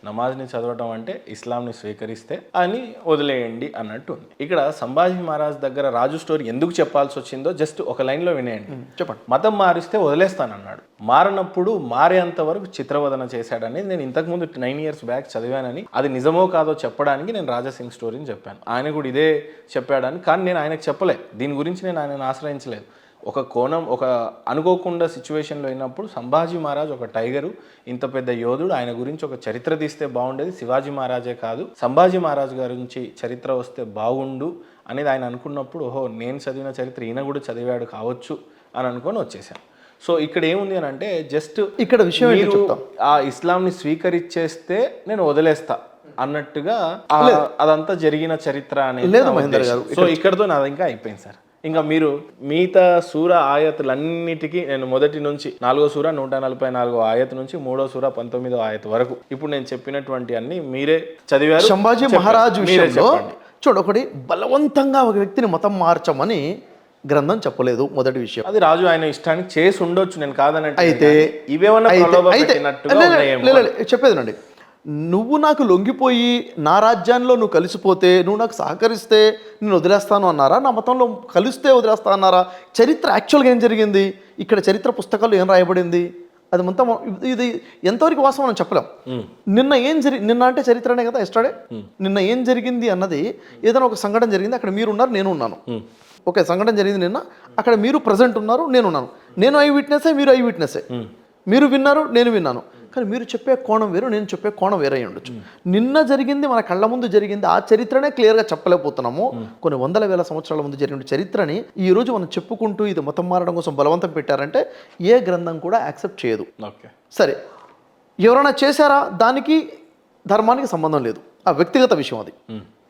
నమాజ్ని చదవటం అంటే ఇస్లాంని స్వీకరిస్తే అని వదిలేయండి అన్నట్టు ఉంది. ఇక్కడ సంభాజీ మహారాజ్ దగ్గర రాజు స్టోరీ ఎందుకు చెప్పాల్సి వచ్చిందో జస్ట్ ఒక లైన్లో వినేయండి. చెప్పండి. మతం మారిస్తే వదిలేస్తానన్నాడు, మారినప్పుడు మారేంత వరకు చిత్రవదన చేశాడని నేను ఇంతకుముందు 9 years బ్యాక్ చదివానని, అది నిజమో కాదో చెప్పడానికి నేను రాజాసింగ్ స్టోరీని చెప్పాను. ఆయన కూడా ఇదే చెప్పాడని, కానీ నేను ఆయనకు చెప్పలే, దీని గురించి నేను ఆయనను ఆశ్రయించలేదు. ఒక కోణం, ఒక అనుకోకుండా సిచ్యువేషన్లో అయినప్పుడు సంభాజీ మహారాజ్ ఒక టైగరు, ఇంత పెద్ద యోధుడు, ఆయన గురించి ఒక చరిత్ర తీస్తే బాగుండేది, శివాజీ మహారాజే కాదు సంభాజీ మహారాజ్ గురించి చరిత్ర వస్తే బాగుండు అనేది ఆయన అనుకున్నప్పుడు, ఓహో నేను చదివిన చరిత్ర ఈయన కూడా చదివాడు కావచ్చు అని అనుకొని వచ్చేసాను. సో ఇక్కడ ఏముంది అని అంటే, జస్ట్ ఇక్కడ విషయం ఆ ఇస్లాంని స్వీకరించేస్తే నేను వదిలేస్తా అన్నట్టుగా అదంతా జరిగిన చరిత్ర అనేది లేదు మహేందర్ గారు. సో ఇక్కడతో నాది ఇంకా అయిపోయింది సార్. ఇంకా మీరు మిగతా సూర ఆయతులన్నిటికీ నేను మొదటి నుంచి 4వ సూర 144వ ఆయత్ నుంచి 3వ సూర 19వ ఆయత్ వరకు ఇప్పుడు నేను చెప్పినటువంటి అన్ని మీరే చదివారు. సంభాజీ మహారాజ్ విషయంలో చూడు, ఒకటి బలవంతంగా ఒక వ్యక్తిని మతం మార్చమని గ్రంథం చెప్పలేదు. మొదటి విషయం, అది రాజు ఆయన ఇష్టానికి చేసి ఉండొచ్చు, నేను కాదనంటే. అయితే ఇవేమన్నా చెప్పేదినండి, నువ్వు నాకు లొంగిపోయి నా రాజ్యాల్లో నువ్వు కలిసిపోతే, నువ్వు నాకు సహకరిస్తే నేను వదిలేస్తాను అన్నారా, నా మతంలో కలిస్తే వదిలేస్తా అన్నారా? చరిత్ర యాక్చువల్గా ఏం జరిగింది, ఇక్కడ చరిత్ర పుస్తకాల్లో ఏం రాయబడింది, అది మొత్తం ఇది ఎంతవరకు వాస్తవం మనం చెప్పలేం. నిన్న అంటే చరిత్రనే కదా ఎస్టర్డే. నిన్న ఏం జరిగింది అన్నది, ఏదైనా ఒక సంఘటన జరిగింది, అక్కడ మీరు ఉన్నారు, నేను ఉన్నాను. ఓకే, సంఘటన జరిగింది నిన్న, అక్కడ మీరు ప్రజెంట్ ఉన్నారు, నేనున్నాను. నేను ఐ విట్నెస్సే, మీరు ఐ విట్నెస్సే. మీరు విన్నారు, నేను విన్నాను. కానీ మీరు చెప్పే కోణం వేరు, నేను చెప్పే కోణం వేరే ఉండొచ్చు. నిన్న జరిగింది మన కళ్ళ ముందు జరిగింది, ఆ చరిత్రనే క్లియర్గా చెప్పలేకపోతున్నాము. కొన్ని వందల వేల సంవత్సరాల ముందు జరిగిన చరిత్రని ఈ రోజు మనం చెప్పుకుంటూ ఇది మతం మారడం కోసం బలవంతం పెట్టారంటే ఏ గ్రంథం కూడా యాక్సెప్ట్ చేయదు. సరే, ఎవరైనా చేశారా, దానికి ధర్మానికి సంబంధం లేదు, ఆ వ్యక్తిగత విషయం అది.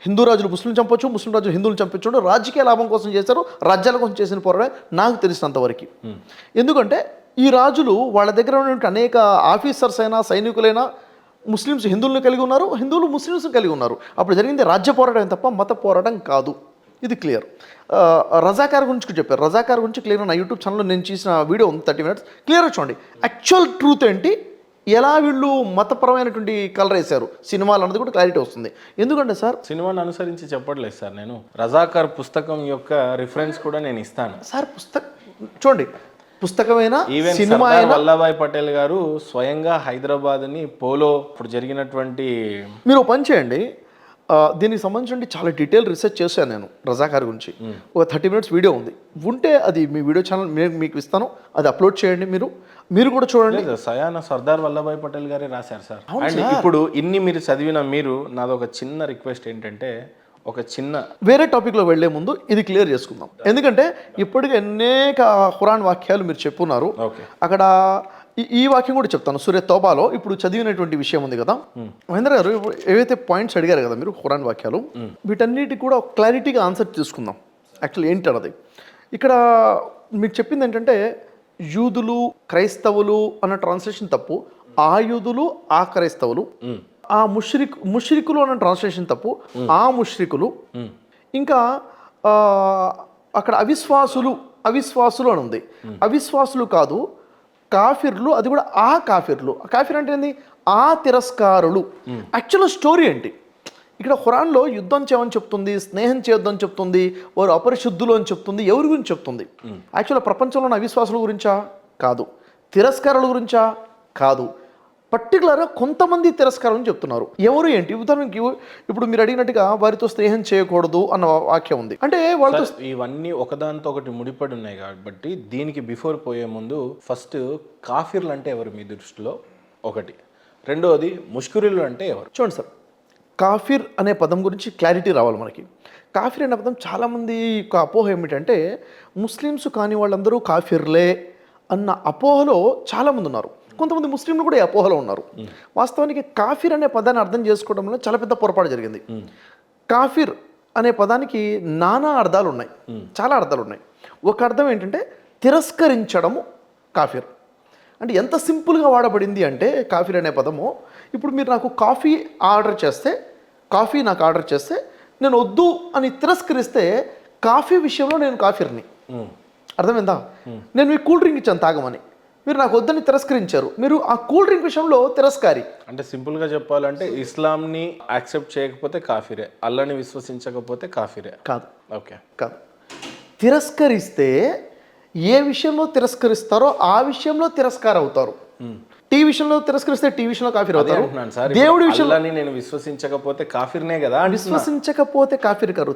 హిందూ రాజులు ముస్లిం చంపొచ్చు, ముస్లిం రాజులు హిందువులు చంపించు, రాజకీయ లాభం కోసం చేశారు, రాజ్యాల కోసం చేసిన పోరాడే నాకు తెలిసినంతవరకు. ఎందుకంటే ఈ రాజులు వాళ్ళ దగ్గర ఉన్నటువంటి అనేక ఆఫీసర్స్ అయినా సైనికులైనా ముస్లిమ్స్ హిందువులను కలిగి ఉన్నారు, హిందువులు ముస్లిమ్స్ కలిగి ఉన్నారు. అప్పుడు జరిగింది రాజ్య పోరాటం తప్ప మత పోరాటం కాదు, ఇది క్లియర్. రజాకార్ గురించి చెప్పారు, రజాకార్ గురించి క్లియర్ నా యూట్యూబ్ ఛానల్లో నేను చేసిన వీడియో ఉంది, 30 minutes క్లియర్గా చూడండి. యాక్చువల్ ట్రూత్ ఏంటి, ఎలా వీళ్ళు మతపరమైనటువంటి కలర్ వేశారు సినిమాలు అన్నది కూడా క్లారిటీ వస్తుంది. ఎందుకంటే సార్ సినిమాని అనుసరించి చెప్పట్లేదు సార్, నేను రజాకార్ పుస్తకం యొక్క రిఫరెన్స్ కూడా నేను ఇస్తాను సార్. చూడండి, పుస్తకమైనా సినిమా వల్లభాయ్ పటేల్ గారు స్వయంగా హైదరాబాద్ని పోలో ఇప్పుడు జరిగినటువంటి, మీరు పని చేయండి, దీనికి సంబంధించి చాలా డీటెయిల్ రీసెర్చ్ చేశాను నేను రజాకార్ గురించి. ఒక 30 minutes వీడియో ఉంది, ఉంటే అది మీ వీడియో ఛానల్ మీకు ఇస్తాను, అది అప్లోడ్ చేయండి, మీరు కూడా చూడండి. సయాన సర్దార్ వల్లభాయ్ పటేల్ గారే రాశారు సార్. అండ్ ఇప్పుడు ఇన్ని మీరు చదివిన నాదొక చిన్న రిక్వెస్ట్ ఏంటంటే, ఒక చిన్న వేరే టాపిక్లో వెళ్లే ముందు ఇది క్లియర్ చేసుకుందాం. ఎందుకంటే ఇప్పటికే అనేక ఖురాన్ వాక్యాలు మీరు చెప్పున్నారు. అక్కడ ఈ వాక్యం కూడా చెప్తాను, సూర్య తోబాలో ఇప్పుడు చదివినటువంటి విషయం ఉంది కదా మహేంద్ర గారు, ఏవైతే పాయింట్స్ అడిగారు కదా మీరు ఖురాన్ వాక్యాలు, వీటన్నిటికి కూడా క్లారిటీగా ఆన్సర్ తీసుకుందాం. యాక్చువల్లీ ఏంటి అన్నది ఇక్కడ మీకు చెప్పింది ఏంటంటే, యూదులు క్రైస్తవులు అన్న ట్రాన్స్లేషన్ తప్పు, ఆ యూదులు ఆ క్రైస్తవులు, ఆ ముష్రికులు అన్న ట్రాన్స్లేషన్ తప్పు, ఆ ముష్రికులు, ఇంకా అక్కడ అవిశ్వాసులు అని ఉంది, అవిశ్వాసులు కాదు కాఫిర్లు, అది కూడా ఆ కాఫిర్లు. కాఫిర్ అంటే ఏంది, ఆ తిరస్కారులు. యాక్చువల్ స్టోరీ ఏంటి, ఇక్కడ ఖురాన్లో యుద్ధం చేయమని చెప్తుంది, స్నేహం చేయొద్దని చెప్తుంది, వారు అపరిశుద్ధులు అని చెప్తుంది. ఎవరి గురించి చెప్తుంది? యాక్చువల్ ప్రపంచంలో ఉన్న అవిశ్వాసుల గురించా? కాదు. తిరస్కారుల గురించా? కాదు. పర్టికులర్గా కొంతమంది తిరస్కారం చెప్తున్నారు. ఎవరు ఏంటి? ఉదాహరణకి ఇప్పుడు మీరు అడిగినట్టుగా వారితో స్నేహం చేయకూడదు అన్న వాక్యం ఉంది. అంటే వాళ్ళతో ఇవన్నీ ఒకదానితో ఒకటి ముడిపడి ఉన్నాయి కాబట్టి దీనికి బిఫోర్ పోయే ముందు ఫస్ట్ కాఫిర్లు అంటే ఎవరు మీ దృష్టిలో ఒకటి, రెండోది ముష్కరులు అంటే ఎవరు? చూడండి సార్, కాఫిర్ అనే పదం గురించి క్లారిటీ రావాలి మనకి. కాఫిర్ అనే పదం చాలామంది యొక్క అపోహ ఏమిటంటే, ముస్లిమ్స్ కాని వాళ్ళందరూ కాఫిర్లే అన్న అపోహలో చాలామంది ఉన్నారు. కొంతమంది ముస్లింలు కూడా ఈ అపోహలో ఉన్నారు. వాస్తవానికి కాఫిర్ అనే పదాన్ని అర్థం చేసుకోవడంలో చాలా పెద్ద పొరపాటు జరిగింది. కాఫిర్ అనే పదానికి నానా అర్థాలు ఉన్నాయి, చాలా అర్థాలు ఉన్నాయి. ఒక అర్థం ఏంటంటే తిరస్కరించడము కాఫిర్. అంటే ఎంత సింపుల్గా వాడబడింది అంటే కాఫిర్ అనే పదము, ఇప్పుడు మీరు నాకు కాఫీ నాకు ఆర్డర్ చేస్తే నేను వద్దు అని తిరస్కరిస్తే కాఫీ విషయంలో నేను కాఫిర్ని. అర్థమైందా? నేను మీకు కూల్ డ్రింక్ ఇచ్చాను తాగమని, మీరు నాకు వద్దని తిరస్కరించారు. మీరు ఆ కూల్ డ్రింక్ విషయంలో తిరస్కారి. అంటే సింపుల్గా చెప్పాలంటే ఇస్లాంని యాక్సెప్ట్ చేయకపోతే కాఫీరే, అల్లాని విశ్వసించకపోతే కాఫీరే. కాదు ఓకే. కాదు. తిరస్కరిస్తే ఏ విషయంలో తిరస్కరిస్తారో ఆ విషయంలో తిరస్కారం అవుతారు. టీ విషయంలో తిరస్కరిస్తే టీ విషయంలో కాఫీర్ అవుతారు. దేవుడి విషయంలో నేను విశ్వసించకపోతే కాఫీర్నే కదా. విశ్వసించకపోతే కాఫీర్ కారు.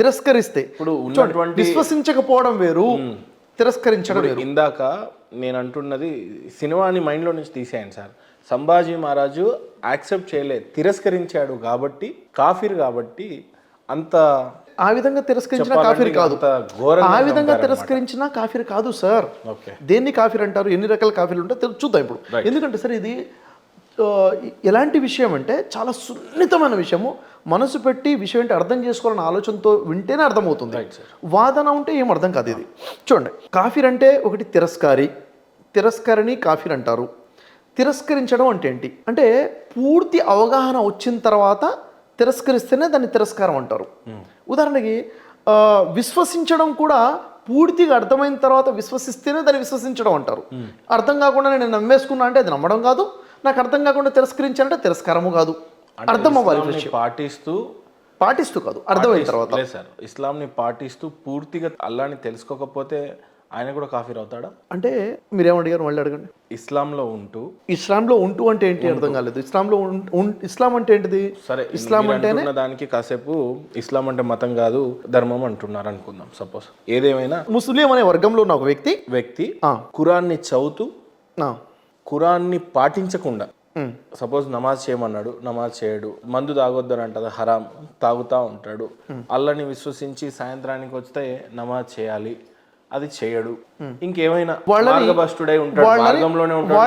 తిరస్కరిస్తే ఇప్పుడు ఉన్నటువంటి విశ్వసించకపోవడం వేరు, తిరస్కరించడం వేరు. ఇందాక నేను అంటున్నది సినిమాని మైండ్లో నుంచి తీసేయండి సార్. సంభాజీ మహారాజు యాక్సెప్ట్ చేయలేదు, తిరస్కరించాడు కాబట్టి కాఫీర్, కాబట్టి అంత ఆ విధంగా తిరస్కరించిన కాఫీర్ కాదు. ఆ విధంగా తిరస్కరించిన కాఫీర్ కాదు సార్. దేన్ని కాఫీర్ అంటారు, ఎన్ని రకాల కాఫీలు ఉంటాయో చూద్దాం ఇప్పుడు. ఎందుకంటే సార్ ఇది ఎలాంటి విషయం అంటే చాలా సున్నితమైన విషయము. మనసు పెట్టి విషయం ఏంటి అర్థం చేసుకోవాలన్న ఆలోచనతో వింటేనే అర్థమవుతుంది. వాదన ఉంటే ఏం అర్థం కాదు. ఇది చూడండి, కాఫీర్ అంటే ఒకటి తిరస్కారి, తిరస్కారిని కాఫీర్ అంటారు. తిరస్కరించడం అంటే ఏంటి అంటే పూర్తి అవగాహన వచ్చిన తర్వాత తిరస్కరిస్తేనే దాన్ని తిరస్కారం అంటారు. ఉదాహరణకి విశ్వసించడం కూడా పూర్తిగా అర్థమైన తర్వాత విశ్వసిస్తేనే దాన్ని విశ్వసించడం అంటారు. అర్థం కాకుండా నేను నమ్మేసుకున్నా అంటే అది నమ్మడం కాదు, నాకు అర్థం కాకుండా తిరస్కరించాలంటే తిరస్కారము కాదు. అర్థం అవ్వాలి. పాటిస్తూ కాదు, అర్థమైన తర్వాత. సార్ ఇస్లాంని పాటిస్తూ పూర్తిగా అల్లాని తెలుసుకోకపోతే ఆయన కూడా కాఫీర్ అవుతాడా? అంటే మీరేమడిగారు మళ్ళీ అడగండి. ఇస్లాంలో ఉంటూ అంటే ఏంటి అర్థం కాలేదు. ఇస్లాం అంటే ఏంటిది? సరే, ఇస్లాం అంటే దానికి కాసేపు ఇస్లాం అంటే మతం కాదు ధర్మం అంటున్నారు అనుకుందాం. సపోజ్ ఏదేమైనా ముస్లిం అనే వర్గంలో ఉన్న ఒక వ్యక్తి ఖురాన్ని చదువుతూ ఖురాన్ని పాటించకుండా సపోజ్ నమాజ్ చేయమన్నాడు, నమాజ్ చేయడు, మందు తాగొద్దని అంటది హరాం, తాగుతా ఉంటాడు. అల్లాని విశ్వసించి సాయంత్రానికి వస్తే నమాజ్ చేయాలి, అది చేయడు. ఇంకేమైనా మార్గభ్రష్టుడై ఉంటాడు, మార్గంలోనే ఉంటాడు,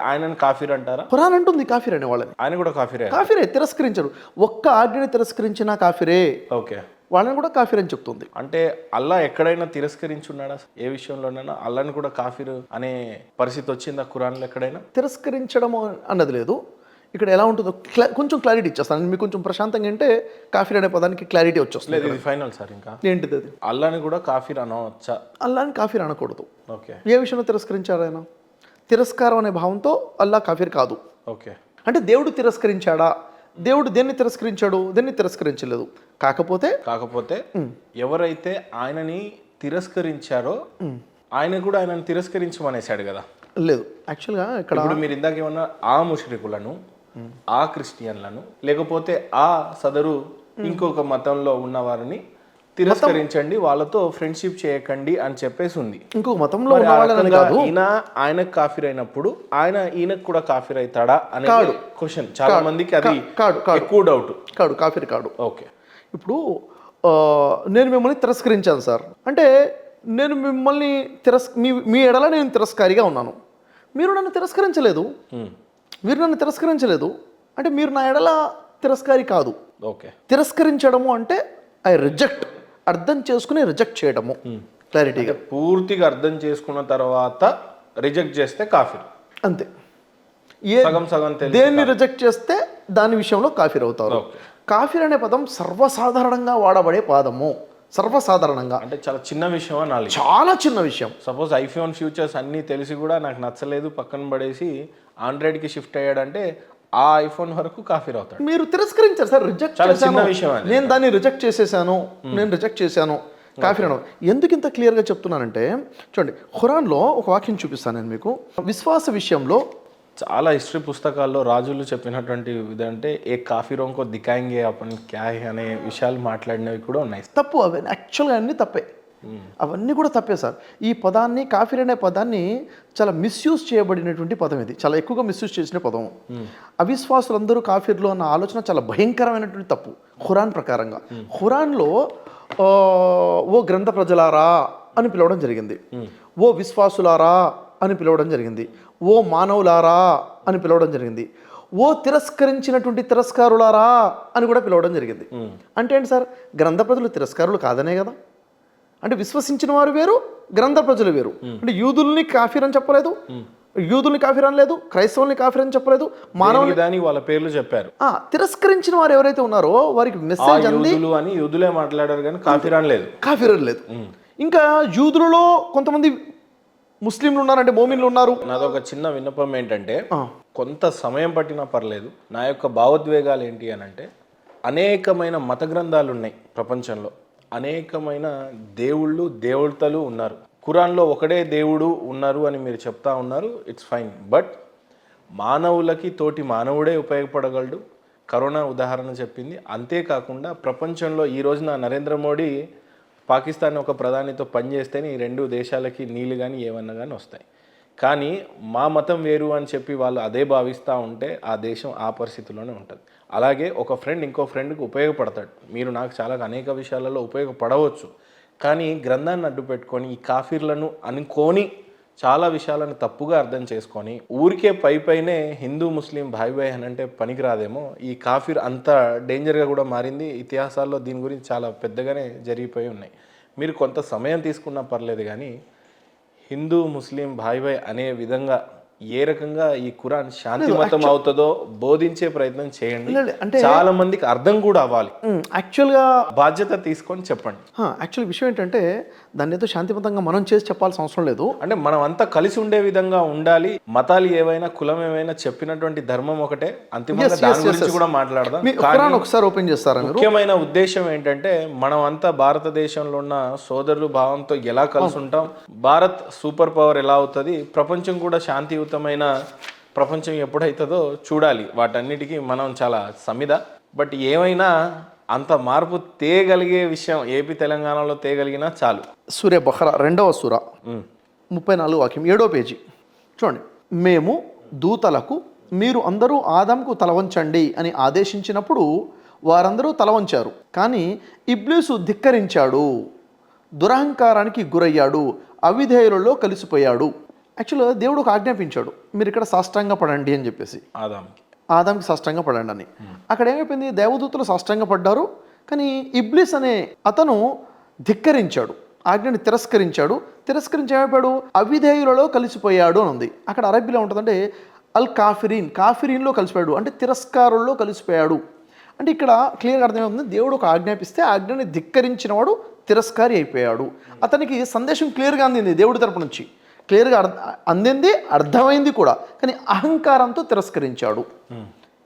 ఆయనను కాఫీర్ అంటారా? ఖురాన్ అంటుంది కాఫీర్ అనే వాళ్ళని. ఆయన కూడా కాఫీరే. తిరస్కరించరు. ఒక్క ఆజ్ఞని తిరస్కరించిన కాఫీరే. ఓకే, వాళ్ళని కూడా కాఫీర్ అని చెప్తుంది. అంటే అల్లా ఎక్కడైనా తిరస్కరించున్నాడా? ఏ విషయంలోనైనా అల్లాని కూడా కాఫీర్ అనే పరిస్థితి వచ్చిందా ఖురాన్లో ఎక్కడైనా? తిరస్కరించడం అన్నది లేదు. ఇక్కడ ఎలా ఉంటుందో కొంచెం క్లారిటీ ఇచ్చేస్తాను మీకు. కొంచెం ప్రశాంతంగా అంటే కాఫీర్ అనే పదానికి క్లారిటీ వచ్చేస్తుంది. ఇది ఫైనల్ సార్. ఇంకా ఏంటిది అది? అల్లాని కూడా కాఫీర్ అనవచ్చా? అల్లాని కాఫీర్ అనకూడదు. ఓకే. ఏ విషయంలో తిరస్కరించాడు ఆయన? తిరస్కారం అనే భావంతో అల్లా కాఫీర్ కాదు. ఓకే. అంటే దేవుడు తిరస్కరించాడా? దేవుడు దేన్ని తిరస్కరించాడు? దేన్ని తిరస్కరించలేదు. కాకపోతే ఎవరైతే ఆయనని తిరస్కరించారో ఆయన కూడా ఆయనని తిరస్కరించమనేసాడు కదా? లేదు, యాక్చువల్గా ఇక్కడ మీరు ఇందాక ఏమన్నా ఆ ముష్రికులను, ఆ క్రిస్టియన్లను, లేకపోతే ఆ సదరు ఇంకొక మతంలో ఉన్న వారిని తిరస్కరించండి, వాళ్ళతో ఫ్రెండ్షిప్ చేయకండి అని చెప్పేసి ఉంది. ఇంకొక మతంలో ఉన్న వాళ్ళని కాదు. ఆయనకు కాఫీర్ అయినప్పుడు ఈయనకు కూడా కాఫీర్ అవుతాడా అనే క్వశ్చన్ చాలా మందికి అది ఎక్కువ డౌట్. కాఫీర్ కాడు. ఓకే. ఇప్పుడు నేను మిమ్మల్ని తిరస్కరించాను సార్ అంటే నేను మిమ్మల్ని మీ ఎడల నేను తిరస్కారిగా ఉన్నాను. మీరు నన్ను తిరస్కరించలేదు అంటే మీరు నా ఎడల తిరస్కారి కాదు. ఓకే. తిరస్కరించడము అంటే ఐ రిజెక్ట్, అర్థం చేసుకుని రిజెక్ట్ చేయడము. క్లారిటీగా పూర్తిగా అర్థం చేసుకున్న తర్వాత రిజెక్ట్ చేస్తే కాఫీర్ అంతే. దేన్ని రిజెక్ట్ చేస్తే దాని విషయంలో కాఫీర్ అవుతారు. కాఫీర్ అనే పదం సర్వసాధారణంగా వాడబడే పదము. సర్వసాధారణంగా అంటే చాలా చిన్న విషయం అనాలి. చాలా చిన్న విషయం. సపోజ్ ఐఫోన్ ఫ్యూచర్స్ అన్నీ తెలిసి కూడా నాకు నచ్చలేదు, పక్కన పడేసి ఆండ్రాయిడ్కి షిఫ్ట్ అయ్యాడంటే ఆ ఐఫోన్ వరకు కాఫీర్ అవుతాడు. మీరు తిరస్కరించారు సార్, రిజెక్ట్ చేశాను, నేను దాన్ని రిజెక్ట్ చేసేసాను, కాఫీర్ అనడం. ఎందుకు ఇంత క్లియర్గా చెప్తున్నానంటే చూడండి, ఖురాన్లో ఒక వాక్యం చూపిస్తాను నేను మీకు. విశ్వాస విషయంలో చాలా హిస్టరీ పుస్తకాల్లో రాజులు చెప్పినటువంటి ఇదంటే ఏ కాఫీరోంకో దికాయింగే అప్పని క్యా అనే విషయాలు మాట్లాడినవి కూడా ఉన్నాయి. తప్పు, అవి యాక్చువల్గా అన్నీ తప్పే, అవన్నీ కూడా తప్పే సార్. ఈ పదాన్ని, కాఫీర్ అనే పదాన్ని చాలా మిస్యూజ్ చేయబడినటువంటి పదం. ఇది చాలా ఎక్కువగా మిస్యూజ్ చేసిన పదం. అవిశ్వాసులందరూ కాఫీర్లు అన్న ఆలోచన చాలా భయంకరమైనటువంటి తప్పు ఖురాన్ ప్రకారంగా. ఖురాన్లో ఓ గ్రంథ ప్రజలారా అని పిలవడం జరిగింది, ఓ విశ్వాసులారా అని పిలవడం జరిగింది, ఓ మానవులారా అని పిలవడం జరిగింది, ఓ తిరస్కరించినటువంటి తిరస్కారులారా అని కూడా పిలవడం జరిగింది. అంటే ఏంటి సార్? గ్రంథ ప్రజలు తిరస్కారులు కాదనే కదా? అంటే విశ్వసించిన వారు వేరు, గ్రంథ ప్రజలు వేరు. అంటే యూదుల్ని కాఫీర్ అని చెప్పలేదు, యూదుల్ని కాఫీర్ అనలేదు, క్రైస్తవుల్ని కాఫీర్ అని చెప్పలేదు, మానవులు వాళ్ళ పేర్లు చెప్పారు. తిరస్కరించిన వారు ఎవరైతే ఉన్నారో వారికి మెసేజ్ అంది యూదులే మాట్లాడారు కానీ కాఫీర్ అనలేదు. ఇంకా యూదులలో కొంతమంది ముస్లింలు ఉన్నారంటే మోమిన్లు ఉన్నారు. నాదొక చిన్న విన్నపం ఏంటంటే ఆ, కొంత సమయం పట్టినా పర్లేదు. నా యొక్క భావోద్వేగాలు ఏంటి అని అంటే, అనేకమైన మత గ్రంథాలు ఉన్నాయి ప్రపంచంలో, అనేకమైన దేవుళ్ళు దేవతలు ఉన్నారు. ఖురాన్లో ఒకడే దేవుడు ఉన్నారు అని మీరు చెప్తా ఉన్నారు, ఇట్స్ ఫైన్. బట్ మానవులకి తోటి మానవుడే ఉపయోగపడగలడు. కరోనా ఉదాహరణ చెప్పింది. అంతేకాకుండా ప్రపంచంలో ఈ రోజున నరేంద్ర మోడీ పాకిస్తాన్ ఒక ప్రధానితో పనిచేస్తేనే ఈ రెండు దేశాలకి నీళ్ళు కానీ ఏమన్నా కానీ వస్తాయి. కానీ మా మతం వేరు అని చెప్పి వాళ్ళు అదే భావిస్తూ ఉంటే ఆ దేశం ఆ పరిస్థితిలోనే ఉంటుంది. అలాగే ఒక ఫ్రెండ్ ఇంకో ఫ్రెండ్కి ఉపయోగపడతాడు. మీరు నాకు చాలా అనేక విషయాలలో ఉపయోగపడవచ్చు. కానీ గ్రంథాన్ని అడ్డు పెట్టుకొని ఈ కాఫీర్లను అనుకోని చాలా విషయాలను తప్పుగా అర్థం చేసుకొని ఊరికే పైనే హిందూ ముస్లిం భాయ్ భాయ్ అని అంటే పనికిరాదేమో. ఈ కాఫీర్ అంత డేంజర్గా కూడా మారింది. ఇతిహాసాల్లో దీని గురించి చాలా పెద్దగానే జరిగిపోయి ఉన్నాయి. మీరు కొంత సమయం తీసుకున్నా పర్లేదు, కానీ హిందూ ముస్లిం భాయ్ భాయ్ అనే విధంగా ఏ రకంగా ఈ ఖురాన్ శాంతిమతం అవుతుందో బోధించే ప్రయత్నం చేయండి. అంటే చాలా మందికి అర్థం కూడా అవ్వాలి. యాక్చువల్గా బాధ్యత తీసుకొని చెప్పండి. యాక్చువల్ విషయం ఏంటంటే దాన్ని ఏదో శాంతియుతంగా మనం చేసి చెప్పాల్సిన అవసరం లేదు. అంటే మనం అంతా కలిసి ఉండే విధంగా ఉండాలి. మతాలు ఏవైనా కులం ఏవైనా చెప్పినటువంటి ధర్మం ఒకటే. అంతిమంగా దాని గురించి కూడా మాట్లాడదాం. ఖురాన్ ఒకసారి ఓపెన్ చేస్తారా మీరు? ముఖ్యమైన ఉద్దేశం ఏంటంటే మనం అంతా భారతదేశంలో ఉన్న సోదరులు భావంతో ఎలా కలిసి ఉంటాం, భారత్ సూపర్ పవర్ ఎలా అవుతుంది, ప్రపంచం కూడా శాంతియుతమైన ప్రపంచం ఎప్పుడైతుందో చూడాలి. వాటన్నిటికీ మనం చాలా సమిద. బట్ ఏమైనా అంత మార్పు తేగలిగే విషయం ఏపీ తెలంగాణలో తేగలిగినా చాలు. సూర్య బహ్రా 2వ సూర 34 వాక్యం 7వ పేజీ చూడండి. మేము దూతలకు మీరు అందరూ ఆదంకు తలవంచండి అని ఆదేశించినప్పుడు వారందరూ తలవంచారు. కానీ ఇబ్లీసు ధిక్కరించాడు, దురహంకారానికి గురయ్యాడు, అవిధేయులలో కలిసిపోయాడు. యాక్చువల్గా దేవుడు ఒక ఆజ్ఞాపించాడు, మీరు ఇక్కడ సాష్టాంగ పడండి అని చెప్పేసి. ఆదాంకి సాష్టాంగ పడండి అని. అక్కడ ఏమైపోయింది, దేవదూతలు సాష్టాంగ పడ్డారు. కానీ ఇబ్లీస్ అనే అతను ధిక్కరించాడు, ఆజ్ఞని తిరస్కరించాడు. ఏమైపోయాడు, అవిధేయులలో కలిసిపోయాడు అని ఉంది. అక్కడ అరబ్బీలో ఉంటుందంటే అల్ కాఫిరీన్, కాఫిరీన్లో కలిసిపోయాడు అంటే తిరస్కారుల్లో కలిసిపోయాడు. అంటే ఇక్కడ క్లియర్గా అర్థమవుతుంది, దేవుడు ఒక ఆజ్ఞాపిస్తే ఆజ్ఞని ధిక్కరించిన వాడు తిరస్కారి అయిపోయాడు. అతనికి సందేశం క్లియర్గా అందింది దేవుడి తరపు నుంచి, క్లియర్గా అందింది, అర్థమైంది కూడా. కానీ అహంకారంతో తిరస్కరించాడు.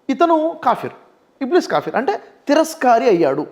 ఇతను కాఫిర్, ఇబ్లీస్ కాఫిర్ అంటే తిరస్కారి అయ్యాడు.